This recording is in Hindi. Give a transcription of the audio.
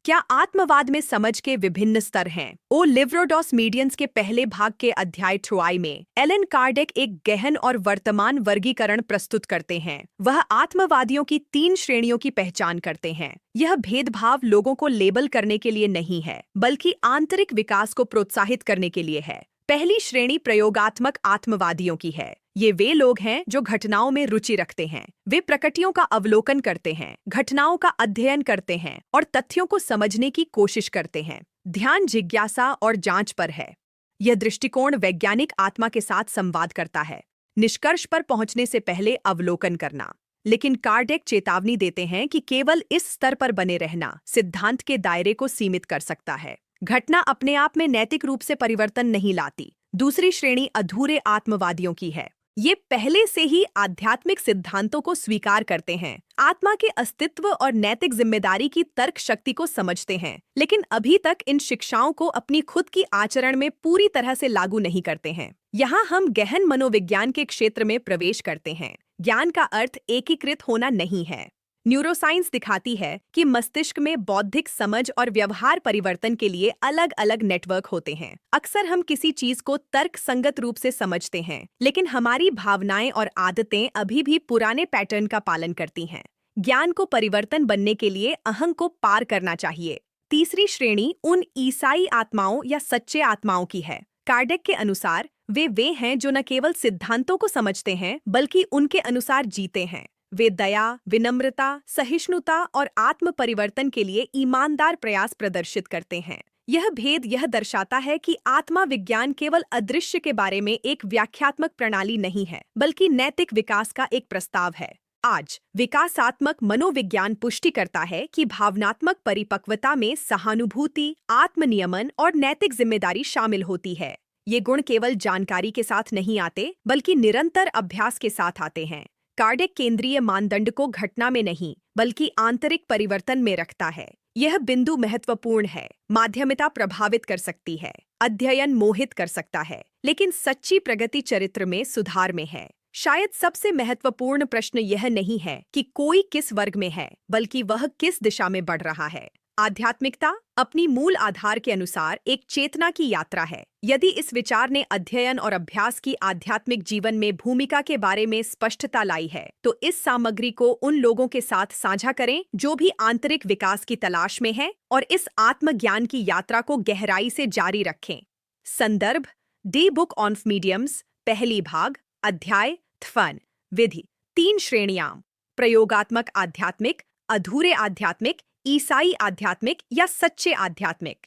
क्या आत्मवाद में समझ के विभिन्न स्तर हैं? ओ लिव्रोडॉस मीडियंस के पहले भाग के अध्याय ट्रोआई में एलन कार्डेक एक गहन और वर्तमान वर्गीकरण प्रस्तुत करते हैं। वह आत्मवादियों की 3 श्रेणियों की पहचान करते हैं। यह भेदभाव लोगों को लेबल करने के लिए नहीं है, बल्कि आंतरिक विकास को प्रोत्साहित करने के लिए है। पहली श्रेणी प्रयोगात्मक आत्मवादियों की है। ये वे लोग हैं जो घटनाओं में रुचि रखते हैं। वे प्रकृतियों का अवलोकन करते हैं, घटनाओं का अध्ययन करते हैं और तथ्यों को समझने की कोशिश करते हैं। ध्यान जिज्ञासा और जांच पर है। यह दृष्टिकोण वैज्ञानिक आत्मा के साथ संवाद करता है, निष्कर्ष पर पहुंचने से पहले अवलोकन करना। लेकिन कार्डेक चेतावनी देते हैं कि केवल इस स्तर पर बने रहना सिद्धांत के दायरे को सीमित कर सकता है। घटना अपने आप में नैतिक रूप से परिवर्तन नहीं लाती। दूसरी श्रेणी अधूरे आत्मवादियों की है। ये पहले से ही आध्यात्मिक सिद्धांतों को स्वीकार करते हैं, आत्मा के अस्तित्व और नैतिक जिम्मेदारी की तर्क शक्ति को समझते हैं, लेकिन अभी तक इन शिक्षाओं को अपनी खुद की आचरण में पूरी तरह से लागू नहीं करते हैं। यहाँ हम गहन मनोविज्ञान के क्षेत्र में प्रवेश करते हैं। ज्ञान का अर्थ एकीकृत होना नहीं है। न्यूरोसाइंस दिखाती है कि मस्तिष्क में बौद्धिक समझ और व्यवहार परिवर्तन के लिए अलग अलग नेटवर्क होते हैं। अक्सर हम किसी चीज को तर्क संगत रूप से समझते हैं, लेकिन हमारी भावनाएं और आदतें अभी भी पुराने पैटर्न का पालन करती हैं। ज्ञान को परिवर्तन बनने के लिए अहंग को पार करना चाहिए। तीसरी श्रेणी उन ईसाई आत्माओं या सच्चे आत्माओं की है। कार्डेक के अनुसार वे हैं जो न केवल सिद्धांतों को समझते हैं, बल्कि उनके अनुसार जीते हैं। वे दया, विनम्रता, सहिष्णुता और आत्म परिवर्तन के लिए ईमानदार प्रयास प्रदर्शित करते हैं। यह भेद यह दर्शाता है कि आत्मा विज्ञान केवल अदृश्य के बारे में एक व्याख्यात्मक प्रणाली नहीं है, बल्कि नैतिक विकास का एक प्रस्ताव है। आज विकासात्मक मनोविज्ञान पुष्टि करता है कि भावनात्मक परिपक्वता में सहानुभूति, आत्मनियमन और नैतिक जिम्मेदारी शामिल होती है। ये गुण केवल जानकारी के साथ नहीं आते, बल्कि निरंतर अभ्यास के साथ आते हैं। कार्डेक केंद्रीय मानदंड को घटना में नहीं, बल्कि आंतरिक परिवर्तन में रखता है। यह बिंदु महत्वपूर्ण है। माध्यमिता प्रभावित कर सकती है, अध्ययन मोहित कर सकता है, लेकिन सच्ची प्रगति चरित्र में सुधार में है। शायद सबसे महत्वपूर्ण प्रश्न यह नहीं है कि कोई किस वर्ग में है, बल्कि वह किस दिशा में बढ़ रहा है। आध्यात्मिकता अपनी मूल आधार के अनुसार एक चेतना की यात्रा है। यदि इस विचार ने अध्ययन और अभ्यास की आध्यात्मिक जीवन में भूमिका के बारे में स्पष्टता लाई है, तो इस सामग्री को उन लोगों के साथ साझा करें जो भी आंतरिक विकास की तलाश में हैं और इस आत्मज्ञान की यात्रा को गहराई से जारी रखें। संदर्भ: डी बुक ऑन मीडियम्स, पहली भाग, अध्याय थफन। विधि: 3 श्रेणियां: प्रयोगात्मक आध्यात्मिक, अधूरे आध्यात्मिक, ईसाई आध्यात्मिक या सच्चे आध्यात्मिक।